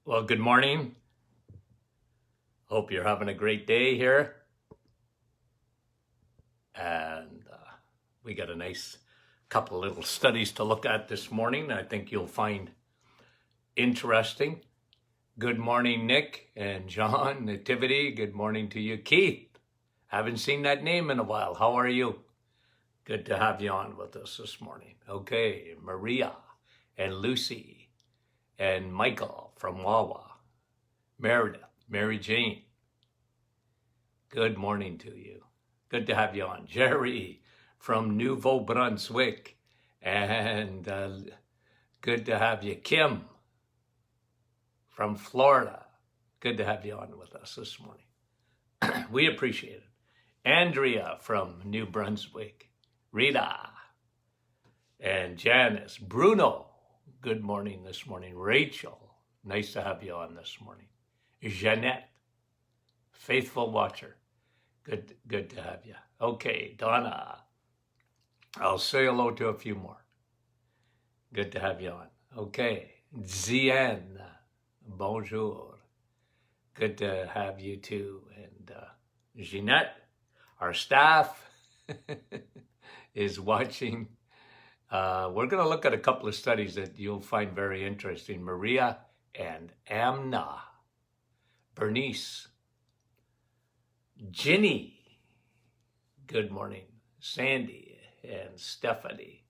Well, good morning. Hope you're having a great day here. And we got a nice couple little studies to look at this morning. I think you'll find interesting. Good morning, Nick and John, Nativity. Good morning to you, Keith. Haven't seen that name in a while. How are you? Good to have you on with us this morning. Okay, Maria and Lucy and Michael from Wawa. Meredith, Mary Jane. Good morning to you. Good to have you on. Jerry from Nouveau Brunswick. And good to have you. Kim from Florida. Good to have you on with us this morning. We appreciate it. Andrea from New Brunswick. Rita and Janice. Bruno. Good morning this morning. Rachel. Nice to have you on this morning. Jeanette. Faithful watcher. Good to have you. Okay, Donna. I'll say hello to a few more. Good to have you on. Okay, Zienne. Bonjour. Good to have you too. And Jeanette, our staff, is watching. We're going to look at a couple of studies that you'll find very interesting. Maria and Amna. Bernice. Ginny. Good morning. Sandy and Stephanie.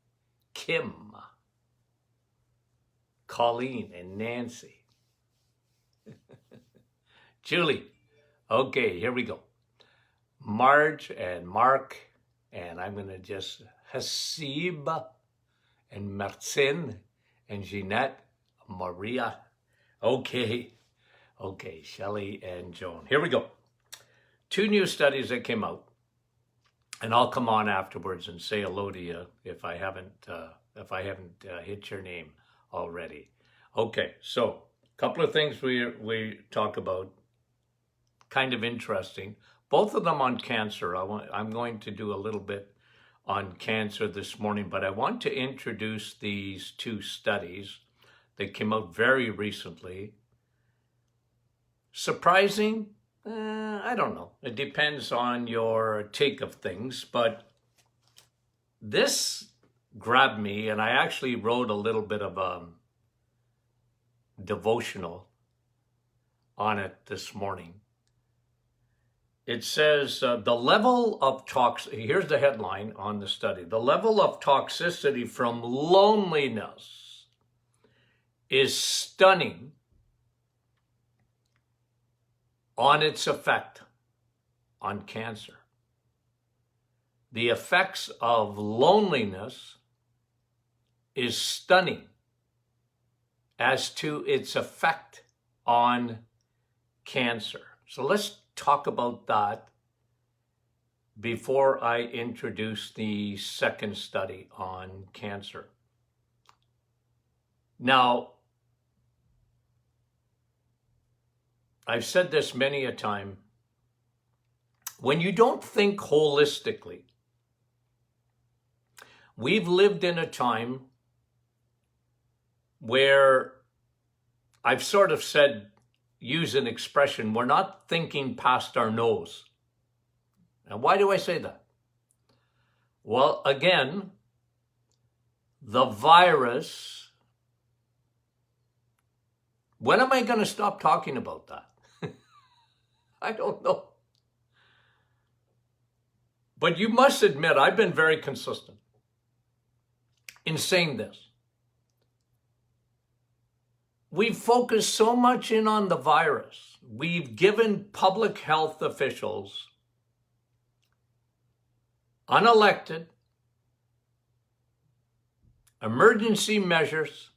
Kim. Colleen and Nancy. Julie. Okay, here we go. Marge and Mark. And I'm going to just Hasib and Marcin and Jeanette. Maria. Okay, Shelley and Joan. Here we go. 2 new studies that came out, and I'll come on afterwards and say hello to you if I haven't hit your name already. Okay, so a couple of things we talk about, kind of interesting. Both of them on cancer. I'm going to do a little bit on cancer this morning, but I want to introduce these 2 studies that came out very recently. Surprising? I don't know. It depends on your take of things, but this grabbed me, and I actually wrote a little bit of a devotional on it this morning. It says, the level of here's the headline on the study. The level of toxicity from loneliness is stunning on its effect on cancer. The effects of loneliness is stunning as to its effect on cancer. So let's talk about that before I introduce the second study on cancer. Now, I've said this many a time. When you don't think holistically, we've lived in a time where I've sort of said, use an expression, we're not thinking past our nose. Now, why do I say that? Well, again, the virus, when am I going to stop talking about that? I don't know. But you must admit, I've been very consistent in saying this. We've focused so much in on the virus. We've given public health officials, unelected, emergency measures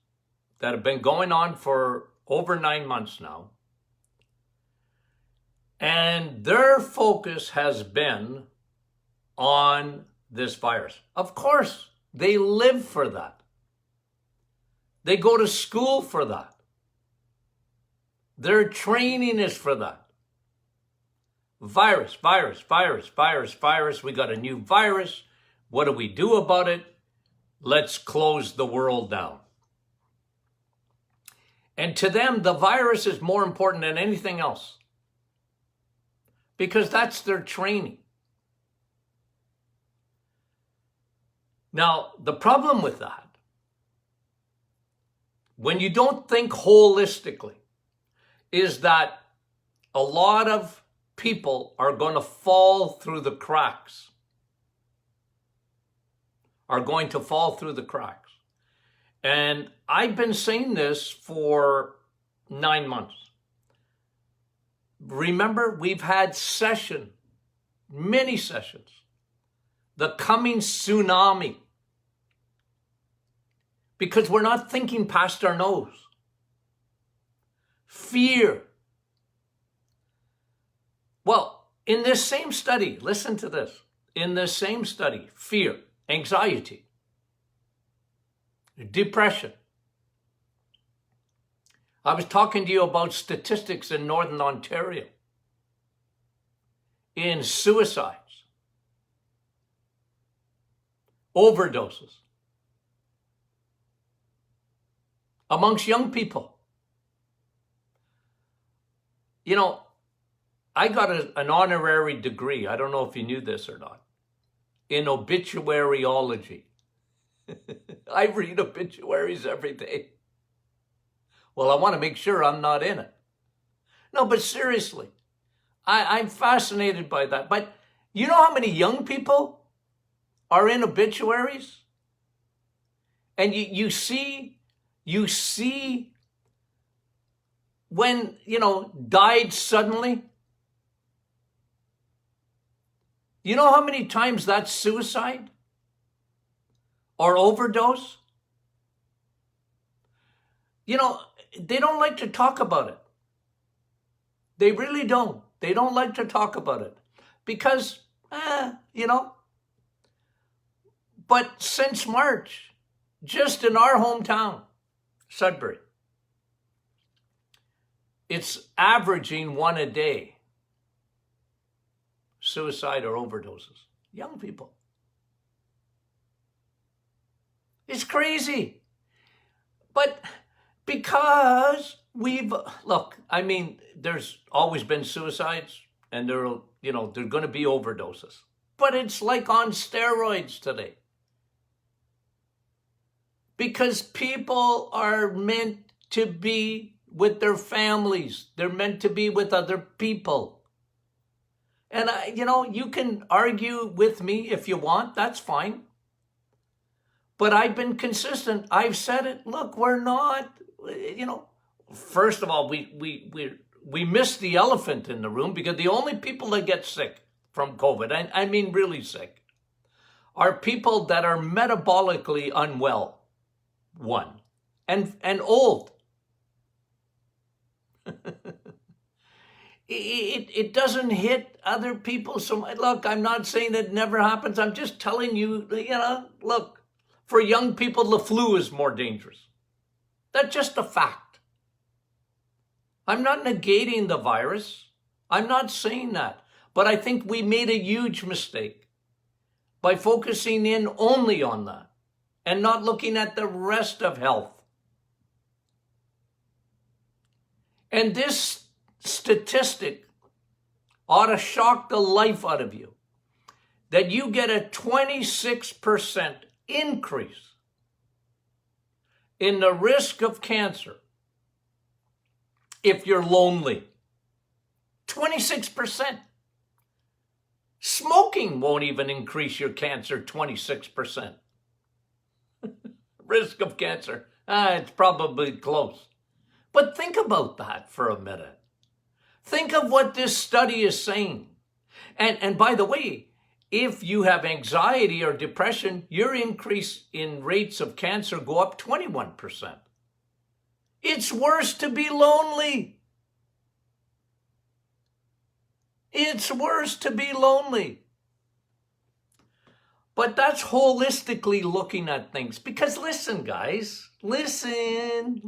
that have been going on for over 9 months now. And their focus has been on this virus. Of course, they live for that. They go to school for that. Their training is for that. Virus. We got a new virus. What do we do about it? Let's close the world down. And to them, the virus is more important than anything else because that's their training. Now, the problem with that, when you don't think holistically, is that a lot of people are going to fall through the cracks. And I've been saying this for 9 months. Remember, we've had many sessions, the coming tsunami, because we're not thinking past our nose. Fear. Well, in this same study, listen to this. In this same study, fear, anxiety, depression. I was talking to you about statistics in Northern Ontario, in suicides, overdoses, amongst young people. You know, I got an honorary degree, I don't know if you knew this or not, in obituaryology. I read obituaries every day. Well, I want to make sure I'm not in it. No, but seriously, I'm fascinated by that. But you know how many young people are in obituaries? And you see when, died suddenly. You know how many times that's suicide or overdose? They don't like to talk about it. They really don't. They don't like to talk about it because, But since March, just in our hometown, Sudbury, it's averaging one a day. Suicide or overdoses. Young people. It's crazy. But because there's always been suicides and there're going to be overdoses. But it's like on steroids today. Because people are meant to be with their families. They're meant to be with other people. And, you can argue with me if you want. That's fine. But I've been consistent. I've said it. Look, we're not, first of all, we missed the elephant in the room because the only people that get sick from COVID, I mean really sick, are people that are metabolically unwell, one, and old. It doesn't hit other people. So look, I'm not saying it never happens. I'm just telling you, look, for young people, the flu is more dangerous. That's just a fact. I'm not negating the virus. I'm not saying that. But I think we made a huge mistake by focusing in only on that and not looking at the rest of health. And this statistic ought to shock the life out of you, that you get a 26% increase in the risk of cancer if you're lonely. 26%. Smoking won't even increase your cancer 26%. Risk of cancer, it's probably close. But think about that for a minute. Think of what this study is saying. And by the way, if you have anxiety or depression, your increase in rates of cancer go up 21%. It's worse to be lonely. It's worse to be lonely. But that's holistically looking at things. Because listen, guys, listen.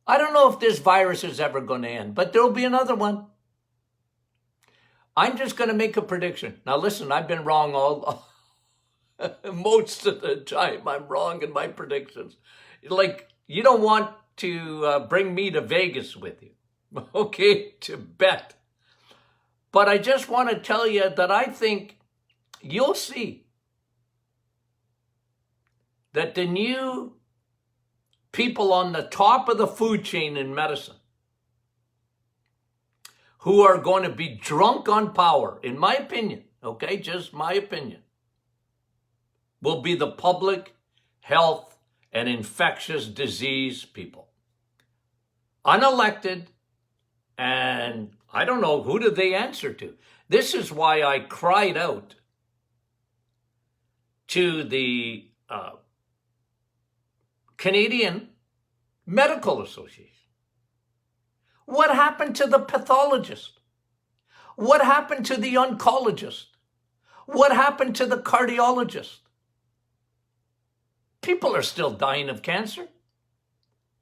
I don't know if this virus is ever going to end, but there'll be another one. I'm just going to make a prediction. Now listen, I've been wrong most of the time. I'm wrong in my predictions. Like, You don't want to bring me to Vegas with you, okay, to bet. But I just want to tell you that I think you'll see that the new people on the top of the food chain in medicine who are going to be drunk on power, in my opinion, okay, just my opinion, will be the public health and infectious disease people. Unelected, and I don't know, who do they answer to? This is why I cried out to the Canadian Medical Association. What happened to the pathologist? What happened to the oncologist? What happened to the cardiologist? People are still dying of cancer.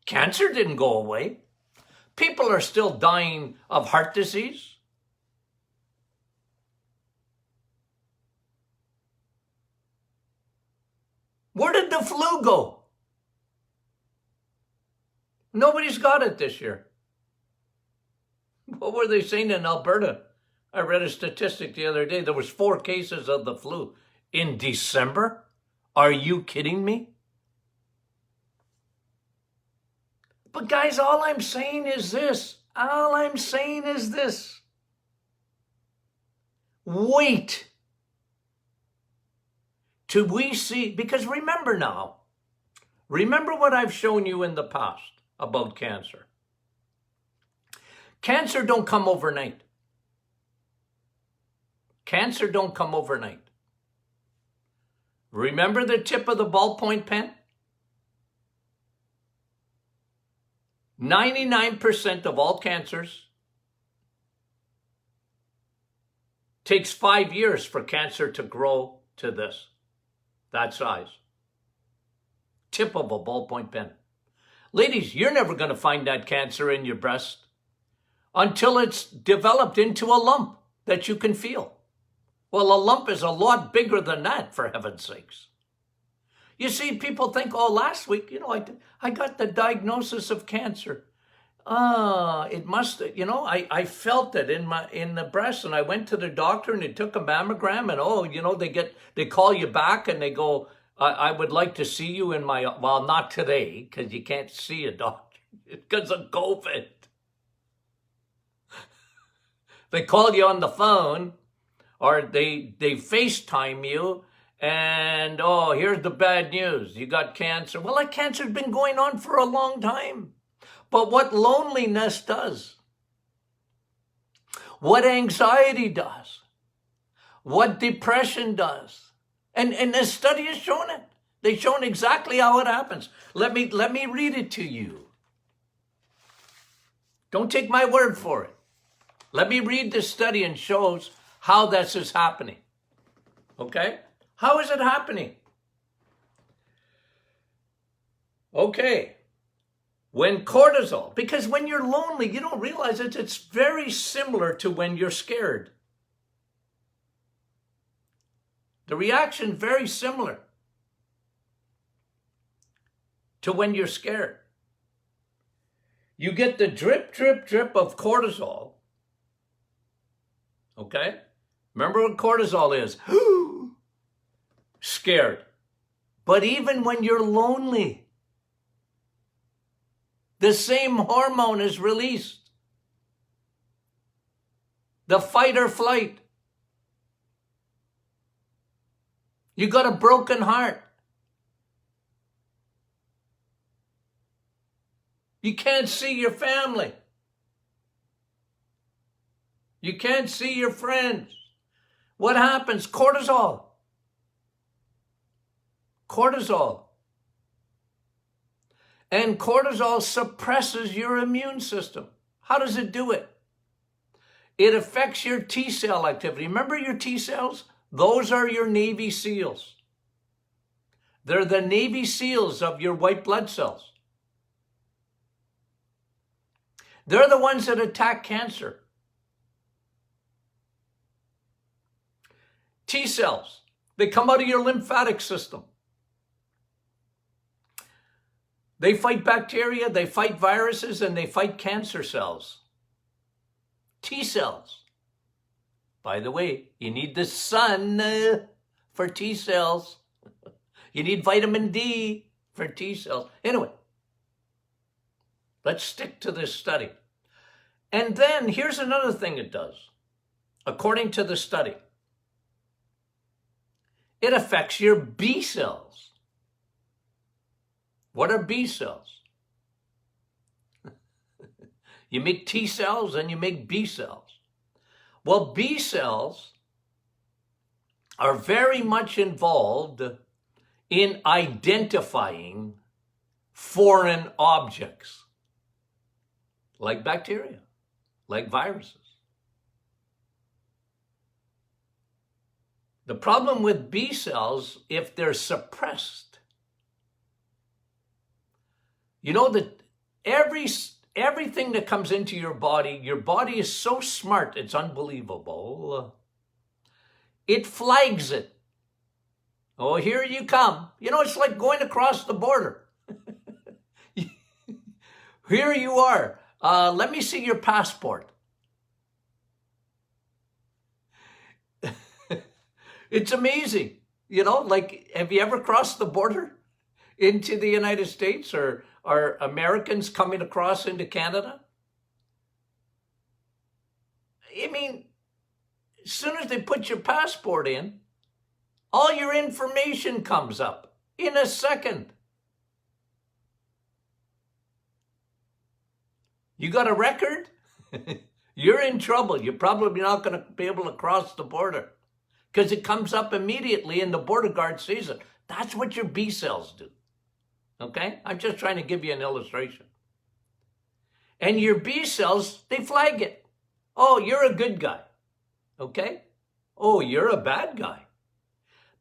Cancer didn't go away. People are still dying of heart disease. Where did the flu go? Nobody's got it this year. What were they saying in Alberta? I read a statistic the other day. There was 4 cases of the flu in December. Are you kidding me? But guys, all I'm saying is this. Wait till we see, because remember what I've shown you in the past about cancer. Cancer don't come overnight. Cancer don't come overnight. Remember the tip of the ballpoint pen? 99% of all cancers takes 5 years for cancer to grow to that size. Tip of a ballpoint pen. Ladies, you're never going to find that cancer in your breast until it's developed into a lump that you can feel. Well, a lump is a lot bigger than that, for heaven's sakes. You see, people think, oh, last week, I got the diagnosis of cancer. It must, I felt it in the breast, and I went to the doctor and they took a mammogram, and they call you back and they go, I would like to see you in well, not today, because you can't see a doctor because of COVID. They call you on the phone, or they FaceTime you, and, oh, here's the bad news. You got cancer. Well, that cancer's been going on for a long time. But what loneliness does, what anxiety does, what depression does, and the study has shown it. They've shown exactly how it happens. Let me read it to you. Don't take my word for it. Let me read this study and shows how this is happening. Okay? How is it happening? Okay. When cortisol, because when you're lonely, you don't realize it. It's very similar to when you're scared. The reaction very similar to when you're scared. You get the drip, drip, drip of cortisol. Okay? Remember what cortisol is. Scared. But even when you're lonely, the same hormone is released. The fight or flight. You got a broken heart. You can't see your family. You can't see your friends. What happens? Cortisol. Cortisol. And cortisol suppresses your immune system. How does it do it? It affects your T cell activity. Remember your T cells? Those are your Navy SEALs. They're the Navy SEALs of your white blood cells. They're the ones that attack cancer. T cells, they come out of your lymphatic system. They fight bacteria, they fight viruses, and they fight cancer cells. T cells. By the way, you need the sun for T cells. You need vitamin D for T cells. Anyway, let's stick to this study. And then here's another thing it does. According to the study, it affects your B cells. What are B cells? You make T cells and you make B cells. Well, B cells are very much involved in identifying foreign objects, like bacteria, like viruses. The problem with B cells, if they're suppressed, you know that everything that comes into your body is so smart, it's unbelievable. It flags it. Oh, here you come. You know, it's like going across the border. Here you are. Let me see your passport. It's amazing. You know, like, have you ever crossed the border into the United States, or are Americans coming across into Canada? I mean, as soon as they put your passport in, all your information comes up in a second. You got a record? You're in trouble. You're probably not going to be able to cross the border because it comes up immediately and the border guard sees it. That's what your B cells do. Okay? I'm just trying to give you an illustration. And your B cells, they flag it. Oh, you're a good guy. Okay? Oh, you're a bad guy.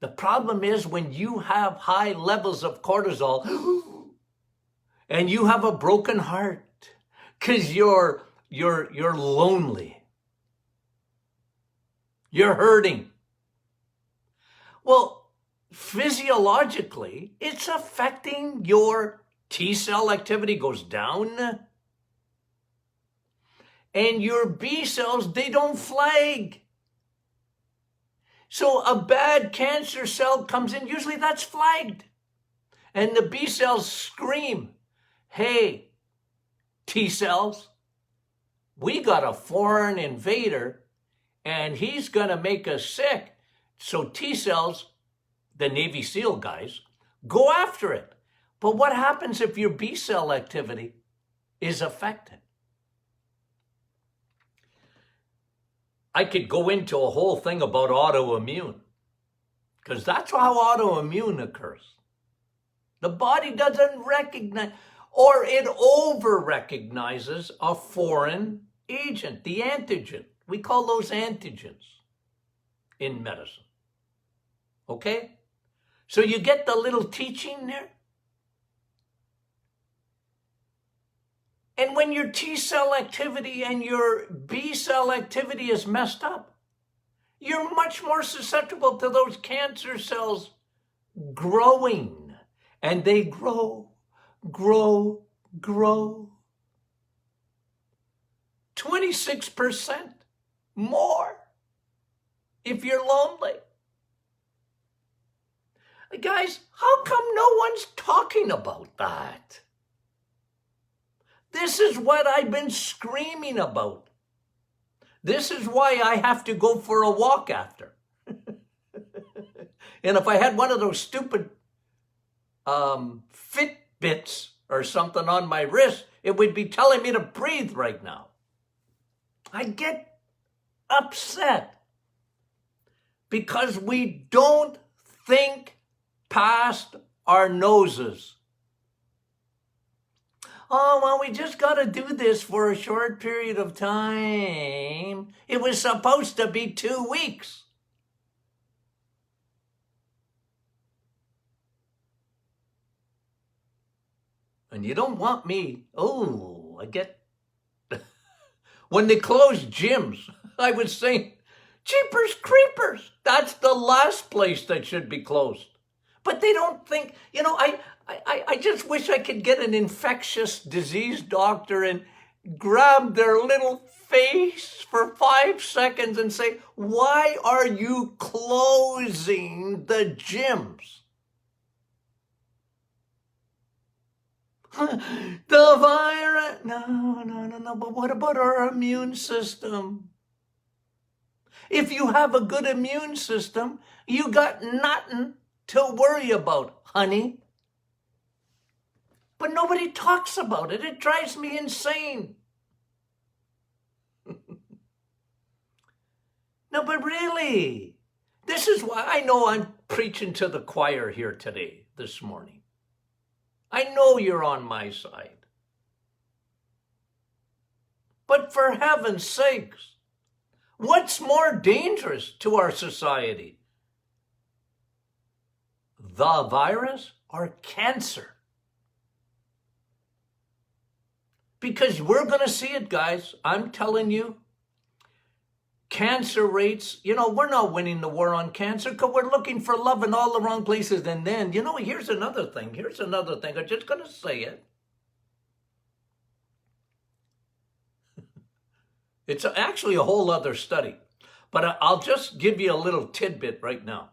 The problem is when you have high levels of cortisol and you have a broken heart because you're lonely. You're hurting. Well, physiologically, it's affecting your T cell activity goes down. And your B cells, they don't flag. So a bad cancer cell comes in, usually that's flagged. And the B cells scream, hey, T cells, we got a foreign invader and he's going to make us sick. So T cells, the Navy SEAL guys, go after it. But what happens if your B cell activity is affected? I could go into a whole thing about autoimmune, because that's how autoimmune occurs. The body doesn't recognize, or it over-recognizes a foreign agent, the antigen. We call those antigens in medicine. Okay? So you get the little teaching there? And when your T cell activity and your B cell activity is messed up, you're much more susceptible to those cancer cells growing. And they grow, grow, grow. 26% more if you're lonely. Guys, how come no one's talking about that? This is what I've been screaming about. This is why I have to go for a walk after. And if I had one of those stupid Fitbits or something on my wrist, it would be telling me to breathe right now. I get upset because we don't think past our noses. Oh, well, we just got to do this for a short period of time. It was supposed to be 2 weeks. And you don't want me. Oh, I get... When they closed gyms, I was saying, jeepers creepers, that's the last place that should be closed. But they don't think, you know, I just wish I could get an infectious disease doctor and grab their little face for 5 seconds and say, why are you closing the gyms? The virus. No. But what about our immune system? If you have a good immune system, you got nothing to worry about, honey. But nobody talks about it. It drives me insane. No, but really, this is why I know I'm preaching to the choir here today, this morning. I know you're on my side. But for heaven's sakes, what's more dangerous to our society? The virus or cancer? Because we're going to see it, guys. I'm telling you, cancer rates, we're not winning the war on cancer because we're looking for love in all the wrong places. And then, here's another thing. I'm just going to say it. It's actually a whole other study. But I'll just give you a little tidbit right now.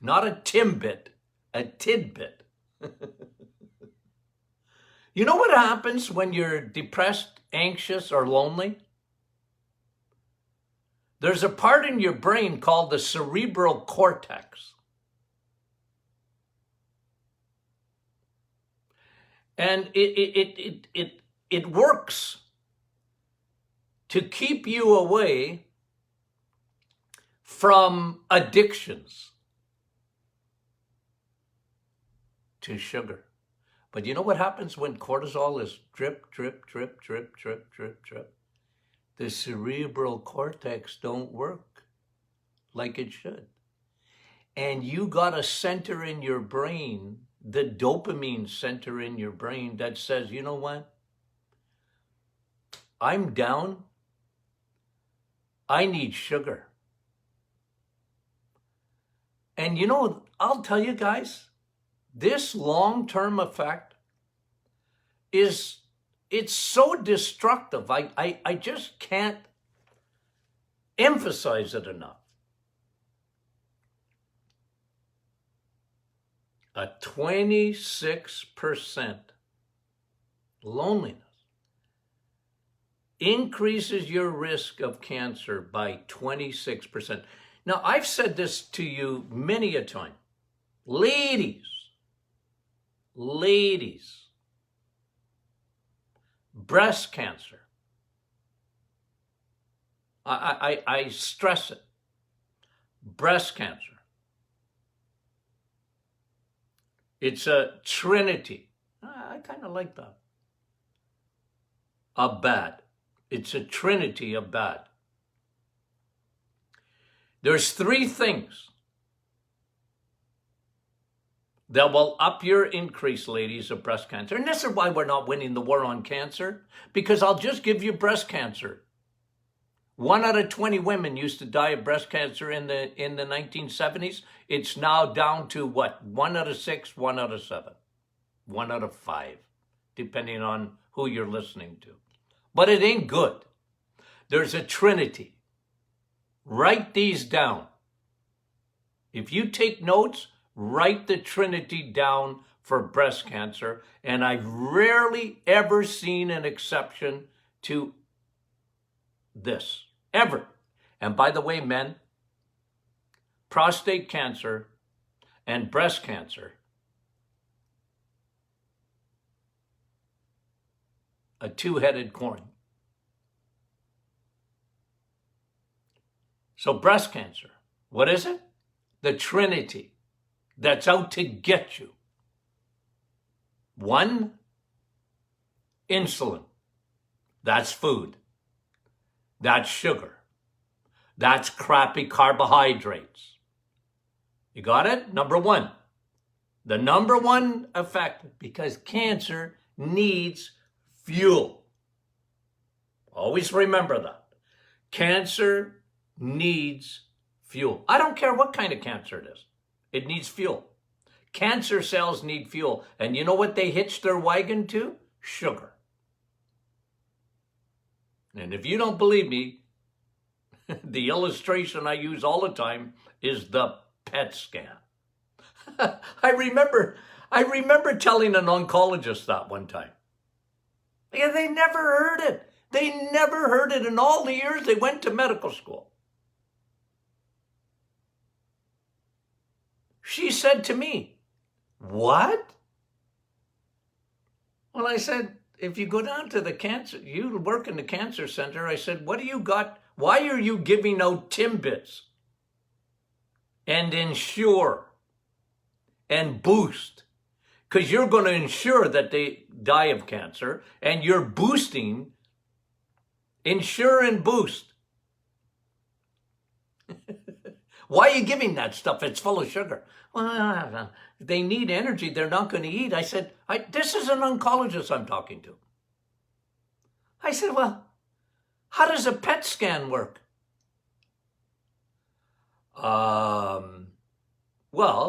Not a timbit, a tidbit. You know what happens when you're depressed, anxious, or lonely? There's a part in your brain called the cerebral cortex. And it works to keep you away from addictions to sugar. But you know what happens when cortisol is drip, drip, drip, drip, drip, drip, drip? The cerebral cortex don't work like it should. And you got a center in your brain, the dopamine center in your brain that says, you know what? I'm down. I need sugar. And I'll tell you guys, this long-term effect it's so destructive. I just can't emphasize it enough. A 26% loneliness increases your risk of cancer by 26%. Now, I've said this to you many a time. Ladies, breast cancer. I stress it. Breast cancer. It's a trinity. I kind of like that. Of bad. It's a trinity of bad. There's 3 things that will up your increase, ladies, of breast cancer. And this is why we're not winning the war on cancer, because I'll just give you breast cancer. 1 out of 20 women used to die of breast cancer in the 1970s. It's now down to what? 1 out of 6, 1 out of 7, 1 out of 5, depending on who you're listening to. But it ain't good. There's a trinity. Write these down. If you take notes, write the trinity down for breast cancer, and I've rarely ever seen an exception to this, ever. And by the way, men, prostate cancer and breast cancer, a two-headed coin. So breast cancer, what is it? The trinity that's out to get you. 1, insulin. That's food. That's sugar. That's crappy carbohydrates. You got it? Number 1. The number 1 effect, because cancer needs fuel. Always remember that. Cancer needs fuel. I don't care what kind of cancer it is. It needs fuel. Cancer cells need fuel. And you know what they hitch their wagon to? Sugar. And if you don't believe me, the illustration I use all the time is the PET scan. I remember telling an oncologist that one time. Yeah, they never heard it. They never heard it in all the years they went to medical school. She said to me, "What?" Well, I said, if you go down to the cancer, you work in the cancer center, I said, what do you got? Why are you giving out Timbits and Ensure and Boost? Because you're going to ensure that they die of cancer, and you're boosting Ensure and Boost. Why are you giving that stuff? It's full of sugar. Well, they need energy. They're not going to eat. I said, this is an oncologist I'm talking to. I said, well, how does a PET scan work? Well,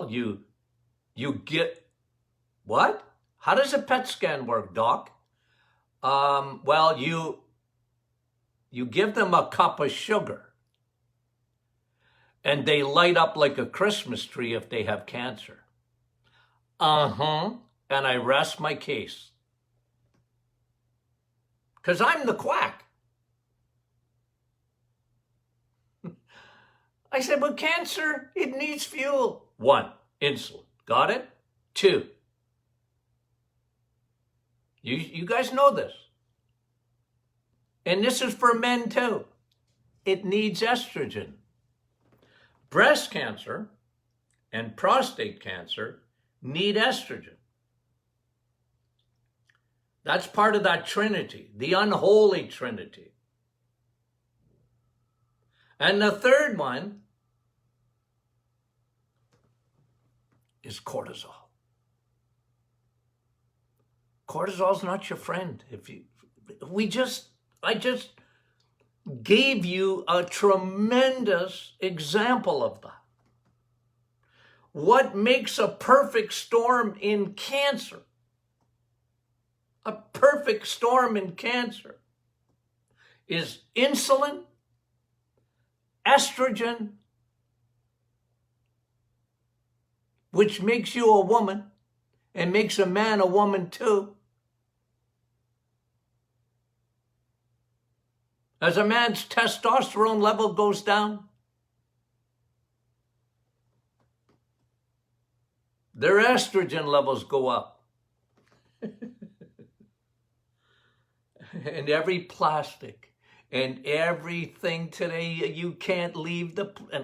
you get, what? How does a PET scan work, Doc? Well, you give them a cup of sugar, and they light up like a Christmas tree if they have cancer. And I rest my case. Because I'm the quack. I said, but cancer, it needs fuel. 1, insulin. Got it? 2, you guys know this. And this is for men too. It needs estrogen. Breast cancer and prostate cancer need estrogen. That's part of that trinity, the unholy trinity. And the third one is cortisol. Cortisol's not your friend. I just gave you a tremendous example of that. What makes a perfect storm in cancer? A perfect storm in cancer is insulin, estrogen, which makes you a woman and makes a man a woman too. As a man's testosterone level goes down, their estrogen levels go up. And every plastic and everything today, you can't leave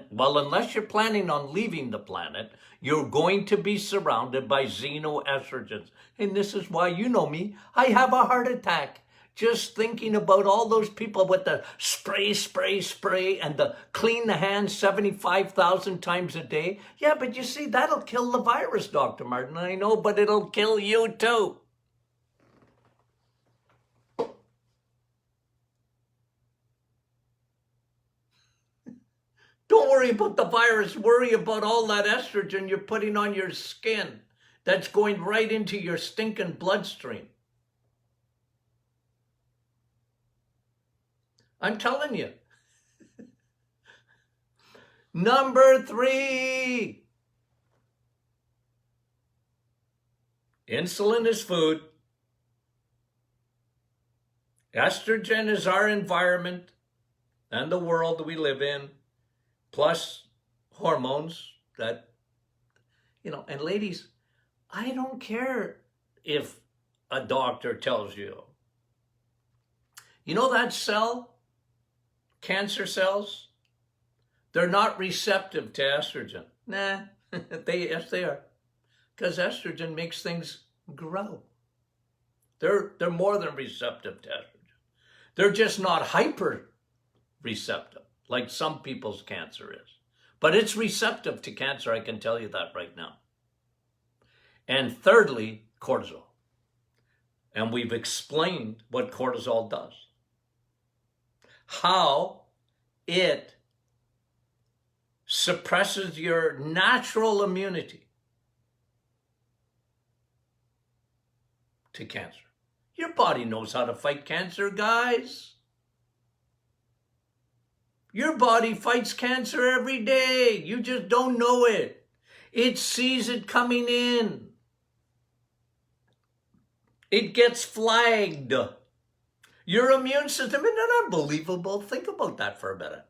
well, unless you're planning on leaving the planet, you're going to be surrounded by xenoestrogens. And this is why, you know me, I have a heart attack. Just thinking about all those people with the spray, and the clean the hands 75,000 times a day. Yeah, but you see, that'll kill the virus, Dr. Martin. I know, but it'll kill you too. Don't worry about the virus. Worry about all that estrogen you're putting on your skin that's going right into your stinking bloodstream. I'm telling you. Number 3. Insulin is food. Estrogen is our environment and the world we live in, plus hormones that, and ladies, I don't care if a doctor tells you, that cell, cancer cells, they're not receptive to estrogen. Nah, yes they are. Because estrogen makes things grow. They're more than receptive to estrogen. They're just not hyper receptive, like some people's cancer is. But it's receptive to cancer, I can tell you that right now. And thirdly, cortisol. And we've explained what cortisol does. How it suppresses your natural immunity. to cancer. Your body knows how to fight cancer, guys. Your body fights cancer every day. You just don't know it. It sees it coming in. It gets flagged. Your immune system, isn't that unbelievable? Think about that for a minute.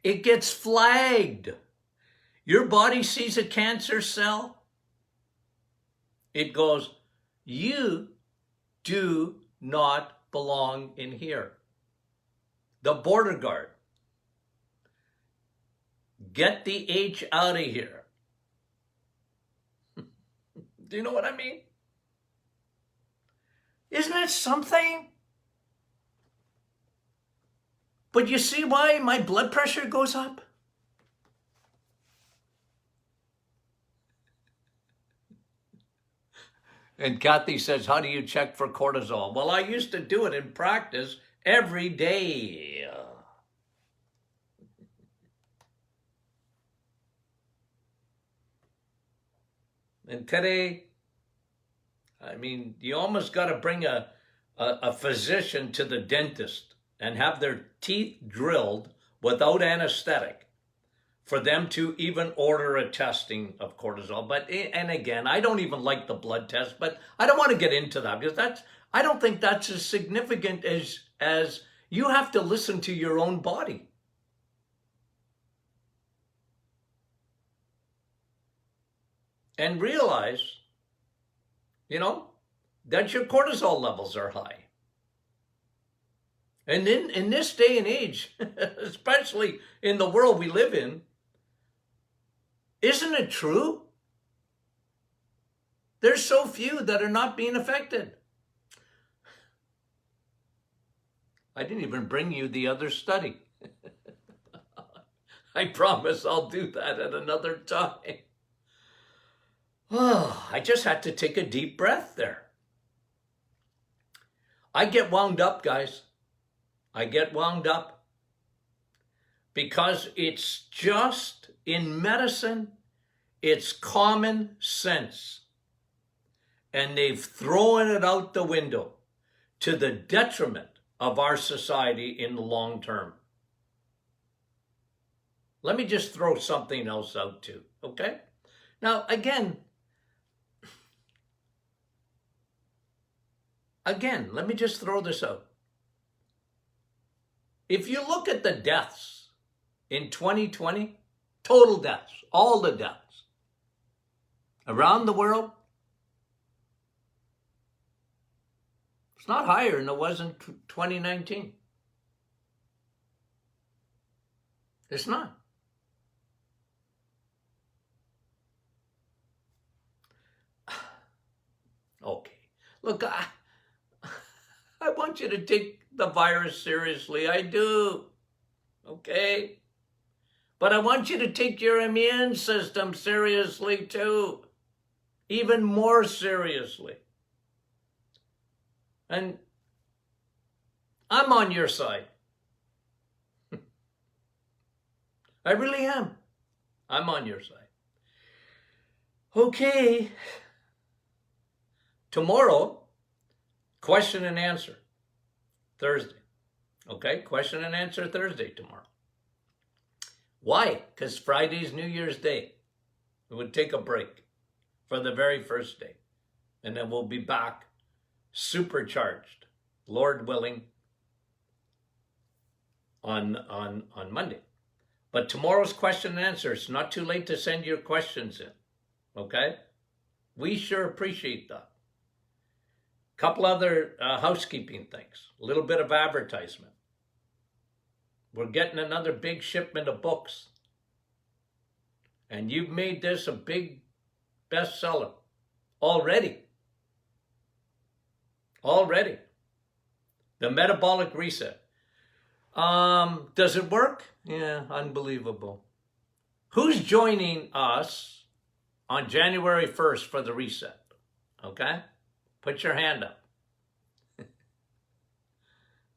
It gets flagged. Your body sees a cancer cell. It goes, you do not belong in here. The border guard. Get the H out of here. Do you know what I mean? Isn't it something? But you see why my blood pressure goes up? And Kathy says, how do you check for cortisol? Well, I used to do it in practice every day. And today, I mean, you almost got to bring a physician to the dentist and have their teeth drilled without anesthetic for them to even order a testing of cortisol. But, and again, I don't even like the blood test, but I don't want to get into that because I don't think that's as significant as you have to listen to your own body. And realize, you know, that your cortisol levels are high. And in this day and age, especially in the world we live in, isn't it true? There's so few that are not being affected. I didn't even bring you the other study. I promise I'll do that at another time. Oh, I just had to take a deep breath there. I get wound up, guys. I get wound up because it's just, in medicine, it's common sense. And they've thrown it out the window to the detriment of our society in the long term. Let me just throw something else out too, okay? Now, again, let me just throw this out. If you look at the deaths in 2020, total deaths, all the deaths around the world, it's not higher than it was in 2019. It's not. Okay. Look, I want you to take the virus seriously. I do. Okay? But I want you to take your immune system seriously too. Even more seriously. And I'm on your side. I really am. I'm on your side. Okay. Tomorrow, question and answer. Thursday. Okay? Question and answer Thursday tomorrow. Why? Because Friday's New Year's Day. We would take a break for the very first day. And then we'll be back supercharged, Lord willing, on Monday. But tomorrow's question and answer, it's not too late to send your questions in. Okay? We sure appreciate that. Couple other housekeeping things. A little bit of advertisement. We're getting another big shipment of books. And you've made this a big bestseller already. Already. The Metabolic Reset. Does it work? Yeah, unbelievable. Who's joining us on January 1st for the reset? Okay? Put your hand up.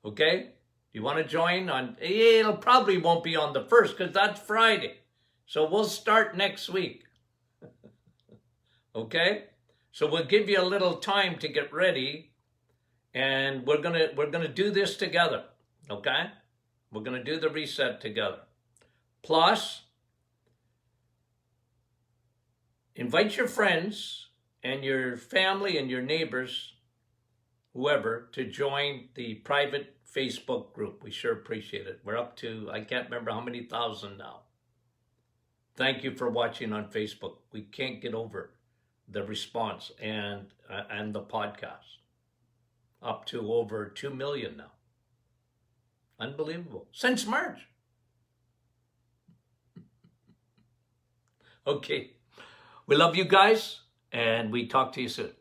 Okay? You want to join on, it'll probably won't be on the 1st because that's Friday. So we'll start next week. Okay? So we'll give you a little time to get ready, and we're gonna do this together, okay? We're gonna do the reset together. Plus, invite your friends and your family and your neighbors, whoever, to join the private Facebook group. We sure appreciate it. We're up to, I can't remember how many thousand now. Thank you for watching on Facebook. We can't get over the response and the podcast. Up to over 2 million now. Unbelievable. Since March. Okay. We love you guys, and we talk to you soon.